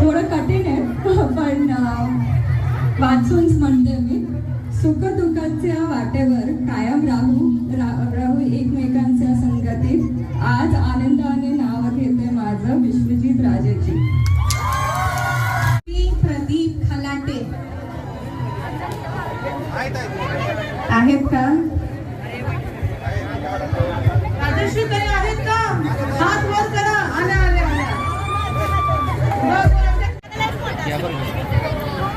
थोडं कठीण आहे पण वाचून म्हणते मी, सुखदुःखाच्या वाटेवर कायम राहू एकमेकांच्या संगतीत, आज आनंदाने नाव घेते माझं विश्वजित राजेची. प्रदीप खलाटे आहेत का? राजश्री ताई आहेत का? हात वर करा. आल्या आल्या आल्या.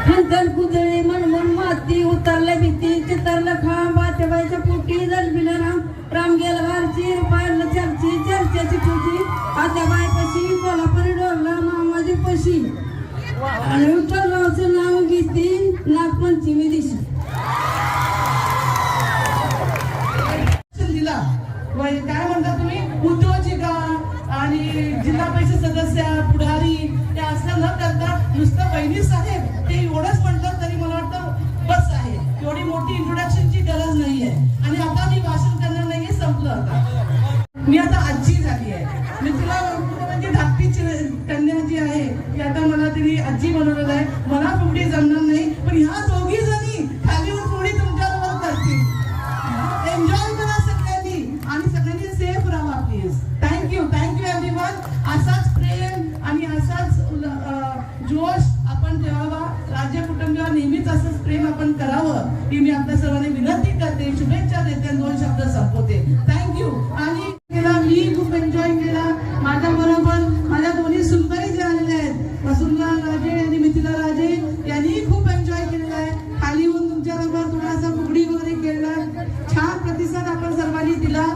हंतर कुदळे मनमन माती, उतरले भीती चितरलं खांब, आतेबाईच्या पोटी जलबिलं राम गेला वारची, पाडलं चर्चेची तुझी आत्याबाईपाशी, कोल्हापुरी डोरला मामाजी पशी, आणि उतरलाचं नाव घेते नागपंचमी दिवशी. काय म्हणता तुम्ही, उद्योजिका आणि जिल्हा परिषद सदस्य पुढारी ते असं न करता नुसतं बहिणी साहेब ते एवढंच म्हणतात तरी मला वाटतं बस आहे. एवढी मोठी इंट्रोडक्शनची गरज नाहीये. आणि आता मी भाषण करणार नाहीये, संपलं. आता मी आता आजी झाली आहे. मी तुला म्हणजे धाकटीची कन्या जी आहे ती आता मला तिने आजी बनवलेलं आहे. मला फुगडी जमणार नाही, पण ह्या दोघी जणी खालीवर फुगडी तुमच्याबरोबर करतील. एन्जॉय करा सगळ्यांनी आणि सगळ्यांनी सेफ राहा प्लीज. Thank you everyone. असाच प्रेम आणि असाच जोश आपण ठेवावा. राज्य कुटुंबियावर नेहमीच असंच प्रेम आपण करावं ही मी आपल्या सर्वांनी विनंती करते, शुभेच्छा देते, 2 शब्द संपवते. थँक्यू. आणि मी खूप एन्जॉय केला. माझ्या बरोबर माझ्या दोन्ही सुंदरी जे आलेले आहेत, वसुंधरा राजे आणि मिथिला राजे, यांनी खूप एन्जॉय केलेला आहे. खाली येऊन तुमच्याबरोबर थोडासा फुगडी वगैरे केला. छान प्रतिसाद आपण सर्वांनी दिला.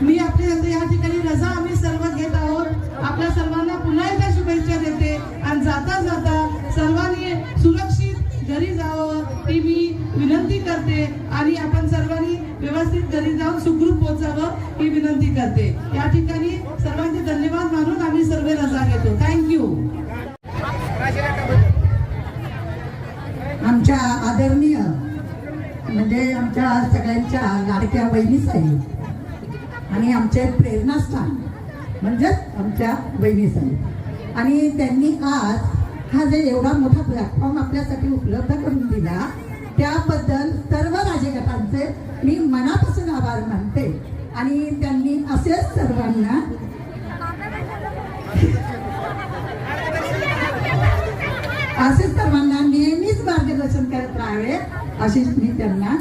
मी आपल्या या ठिकाणी रजा आम्ही सर्व घेत आहोत. आपल्या सर्वांना पुन्हा एकदा शुभेच्छा देते आणि जाता जाता सर्वांनी सुरक्षित घरी जावं ही मी विनंती करते आणि आपण सर्वांनी व्यवस्थित घरी जाऊन सुखरूप पोहोचावं ही विनंती करते. या ठिकाणी सर्वांचे धन्यवाद मानून आम्ही सर्व रजा घेतो. थँक्यू. आमच्या आदरणीय म्हणजे आमच्या सगळ्यांच्या लाडक्या बहिणी साहेब आणि आमचे प्रेरणास्थान म्हणजेच आमच्या बहिणी साहेब, आणि त्यांनी आज हा जे एवढा मोठा प्लॅटफॉर्म आपल्यासाठी उपलब्ध करून दिला त्याबद्दल सर्व राजगटांचे मी मनापासून आभार मानते. आणि त्यांनी असेच सर्वांना नेहमीच मार्गदर्शन करत राहावे अशीच मी त्यांना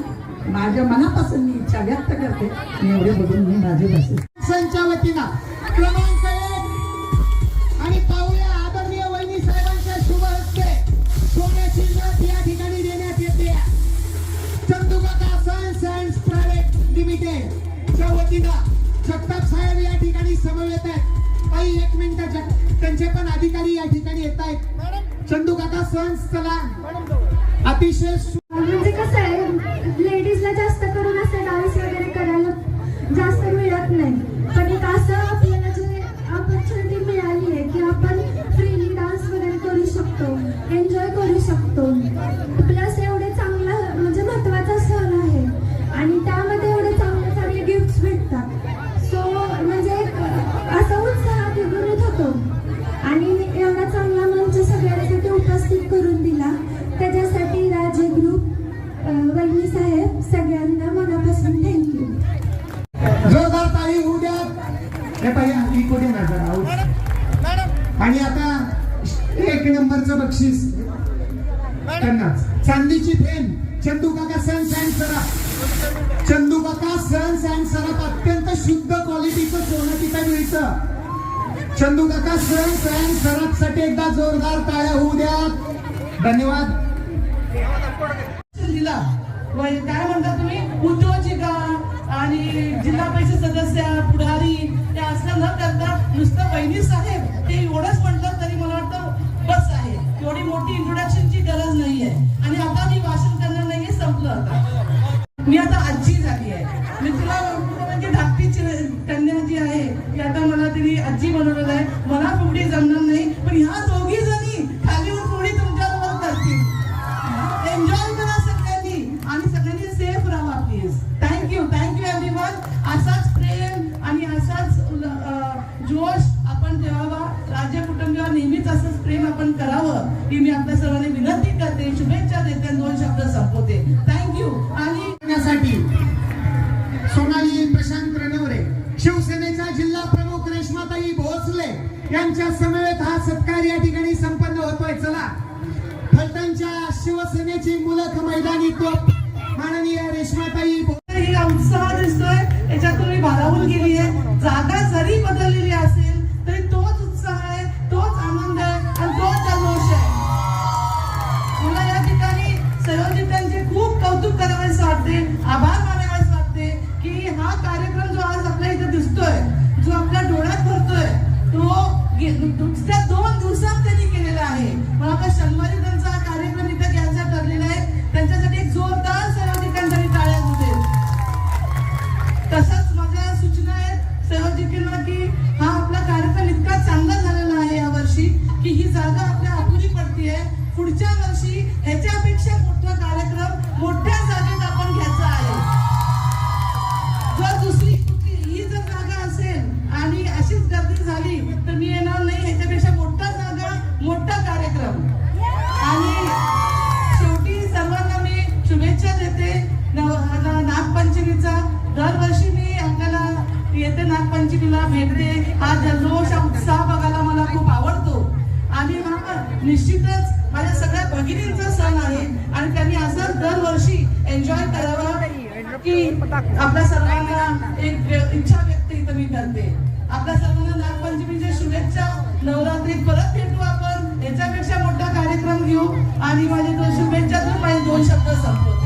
माझ्या मनापासून मी इच्छा व्यक्त करते. एवढे बघून मी माझे बसेल. संच्या वतीनं क्रमांक 1 आणि पाहुण्या आदरणीय वहिनी साहेबांच्या शुभ हस्ते सोन्याची नथ या ठिकाणी देण्यात येते. चंदूकाका सन्स अँड प्रायव्हेट लिमिटेड च्या वतीनं जगताप साहेब या ठिकाणी समवेत आहेत. काही 1 मिनिट त्यांचे पण अधिकारी या ठिकाणी येत आहेत. चंदूकाका सन्स चला. अतिशय म्हणजे कसं आहे, लेडीजला जास्त करून असं डान्स वगैरे करायला जास्त मिळत नाही, पण एक असं आपल्याला जे ऑपॉर्च्युनिटी मिळाली आहे की आपण फ्रीली डान्स वगैरे करू शकतो, एन्जॉय करू शकतो. प्लस एवढे चांगला म्हणजे महत्त्वाचा सण आहे आणि त्यामध्ये एवढे चांगले चांगले गिफ्ट्स भेटतात. सो म्हणजे असा उत्साह द्विगुणित होतो आणि एवढा चांगला मंच सगळ्यांसाठी उपस्थित करून दिला त्याच्यासाठी राजे ग्रुप, वहिनी साहेब सगळ्यांना मनापासून थँक्यू. जोरदार ताली होऊ द्या. हे पाहिजे इकडे नजर. आणि आता 1 नंबरचं बक्षीस त्यांनाच. चांदीची फेन Chandukaka sons and Saraf. Chandukaka sons and Saraf अत्यंत शुद्ध क्वालिटीचं सोनं तिथं मिळतं. चंदूकाका सन्स अँड सराफ साठी एकदा जोरदार टाळ्या होऊ द्या. धन्यवाद. काय म्हणता तुम्ही, उद्योजिका आणि जिल्हा परिषद सदस्य पुढारी ते असं न करता नुसतं बहिणी साहेब ते एवढंच म्हणतात तरी मला वाटतं बस आहे. एवढी मोठी इंट्रोडक्शनची गरज नाहीये. आणि आता मी भाषण करणार नाहीये, संपलं. आता मी आता आजी झाली आहे. मी तुला म्हणजे धाकटीची कन्या जी आहे ती आता मला तिने आजी बनवलेलं आहे. मला फुगडी जमणार नाही, पण ह्या दोघी जणी खालीवर फुगडी तुमच्याबरोबर करतील. एन्जॉय करा सगळ्यांनी आणि सगळ्यांनी सेफ राहा प्लीज. Thank you everyone. असाच प्रेम आणि असाच जोश आपण ठेवावा. कुटुंबियावर नेहमीच असंच प्रेम आपण करावं ही मी आपल्या सर्वांनी विनंती करते, शुभेच्छा देते आणि 2 शब्द संपवते. थँक्यू. आणि करण्यासाठी सोनाली प्रशांत रणवरे, शिवसेनेच्या जिल्हा प्रमुख रेश्माताई भोसले यांच्या समवेत हा सत्कार या ठिकाणी संपन्न होतोय. चला, फलटणच्या शिवसेनेची मुलख मैदानी तोप माननीय रेश्माताई ही उत्साह दिसतोय याच्यातून मी भारावून गेली आहे. जागा जरी बदललेली असेल तरी तोच उत्साह आहे, तोच आनंद आहे आणि तोच जल्लोष आहे. मला या ठिकाणी संयोजकांचे खूप कौतुक करावेसे वाटते, आभार मानावेसे वाटते की हा कार्यक्रम जो आज आपल्या इथे दिसतोय, जो आपल्या डोळ्यात भरतोय, तो नुसत्या 2 दिवसात त्यांनी केलेला आहे. मला आता शनिवारी त्यांचा हा कार्यक्रम इथे घ्यायचा ठरलेला आहे. त्यांच्यासाठी एक जोरदार संयोजकांसाठी टाळ्या होतील. तसंच माझ्या सूचना आहेत संयोजकांना की हा आपला कार्यक्रम इतका चांगला झालेला आहे या वर्षी की ही जागा आपल्या अपुरी पडतीये. पुढच्या वर्षी ह्याच्यापेक्षा मोठा कार्यक्रम मोठ्या जागेत आपण घ्यायचा आहे. जर दुसरी ही जर जागा असेल आणि अशीच गर्दी झाली तर मी येणार नाही. ह्याच्यापेक्षा मोठा जागा, मोठा कार्यक्रम. आणि शेवटी सर्वांना मी शुभेच्छा देते नागपंचमीचा. दरवर्षी मी आपल्याला येते नागपंचमीला भेटते. हा जल्लोष, हा उत्साह बघायला मला खूप आवडतो आणि हा निश्चितच माझ्या सगळ्या भगिनींचा सण आहे आणि त्यांनी असं दरवर्षी एन्जॉय करावं की आपल्या सर्वांना एक इच्छा व्यक्त इथं मी करते. आपल्या सर्वांना नागपंचमीच्या शुभेच्छा. नवरात्रीत परत भेटू आपण, याच्यापेक्षा मोठा कार्यक्रम घेऊ आणि माझे 2 शुभेच्छा, माझे 2 शब्द संपवतो.